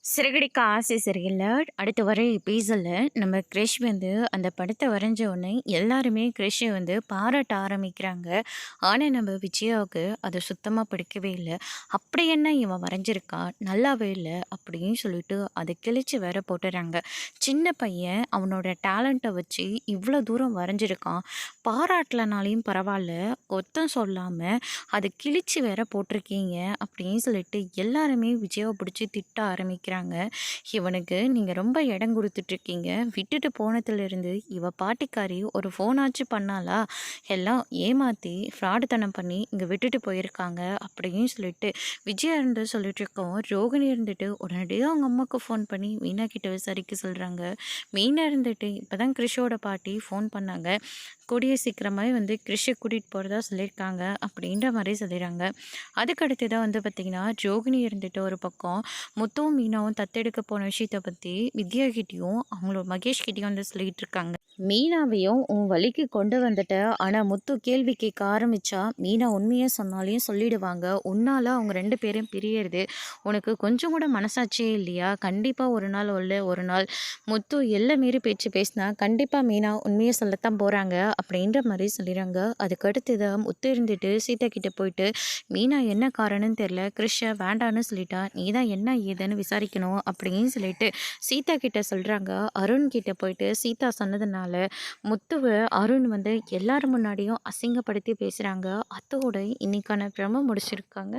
சிறகடிக்க ஆசை சரியில்ல. அடுத்து வர எபிசோட்ல நம்ம கிரிஷ் வந்து அந்த படத்த வரைஞ்ச உடனே எல்லாருமே கிரிஷ வந்து பாராட்ட ஆரம்பிக்கிறாங்க. ஆனா, நம்ம விஜயாவுக்கு அது சுத்தமா பிடிக்கவே இல்ல. "அப்படி என்ன இவன் வரைஞ்சிருக்கான், நல்லாவே இல்ல" அப்படின்னு சொல்லிட்டு அத கிழிச்சு வேற போட்டுறாங்க. சின்ன பையன் அவனோட டேலண்ட்ட வச்சு இவ்வளோ தூரம் வரைஞ்சிருக்கான். பாராட்டலனாலையும் பரவால்ல, குத்தம் சொல்லாம அத கிழிச்சு வேற போட்டிருக்கீங்க அப்படின்னு சொல்லிட்டு எல்லாருமே விஜயாவ பிடிச்சு திட்ட ஆரம்பிக்கிறாங்க. இவனுக்கு நீங்க ரொம்ப இடம் குடுத்துட்ருக்கீங்க. விட்டுட்டு போனதுலேருந்து இவ பாட்டிக்காரி ஒரு ஃபோனாச்சும் பண்ணாளா? எல்லாம் ஏமாத்தி ஃப்ராடுத்தனம் பண்ணி இங்க விட்டுட்டு போயிருக்காங்க அப்படின்னு சொல்லிட்டு விஜயா இருந்து சொல்லிட்டுருக்கோம். ரோகிணி இருந்துட்டு உடனடியா அவங்க அம்மாவுக்கு ஃபோன் பண்ணி மீனா கிட்ட விசாரிக்க சொல்றாங்க. மீனா இருந்துட்டு இப்பதான் கிரிஷோட பாட்டி ஃபோன் பண்ணாங்க. கூடிய சீக்கிரமாவே வந்து கிரிஷ கூட்டிட்டு போறதா சொல்லியிருக்காங்க அப்படின்ற மாரி சொல்லிறாங்க. அதுக்கு அடுத்து தான் வந்து பார்த்தீங்கன்னா, ரோகிணி இருந்துட்டு ஒரு பக்கம் முத்துவும், மீனாவும் தத்தெடுக்க போன விஷயத்த பத்தி வித்யா கிட்டயும், அவங்களோட மகேஷ் கிட்டயும் வந்து சொல்லிட்டு இருக்காங்க. மீனாவையும் உன் வழிக்கு கொண்டு வந்துட்ட. ஆனா முத்து கேள்வி கேட்க ஆரம்பிச்சா, மீனா உண்மைய சொன்னாலையும் சொல்லிடுவாங்க. உன்னால அவங்க 2 பேரும் பிரியறது உனக்கு கொஞ்சம் கூட மனசாட்சியே இல்லையா? கண்டிப்பா ஒரு நாள் இல்ல ஒரு நாள் முத்து எல்லை மீறி பேச்சு பேசினா, கண்டிப்பா மீனா உண்மைய சொல்லத்தான் போறாங்க அப்படின்ற மாரி சொல்லிறாங்க. அதுக்கு அடுத்து தான் முத்து இருந்துட்டு சீதா கிட்ட போயிட்டு, மீனா என்ன காரணம்னு தெரியல, கிரிஷ வேண்டான்னு சொல்லிட்டா. நீ தான் என்ன ஏதுன்னு விசாரிக்கணும் அப்படின்னு சொல்லிட்டு சீதா கிட்ட சொல்றாங்க. அருண் கிட்ட போயிட்டு சீதா சொன்னதுனால முத்துவ அருண் வந்து எல்லார் முன்னாடியும் அசிங்கப்படுத்தி பேசுறாங்க. அத்தோட இன்னைக்கான ப்ரோமோ முடிச்சிருக்காங்க.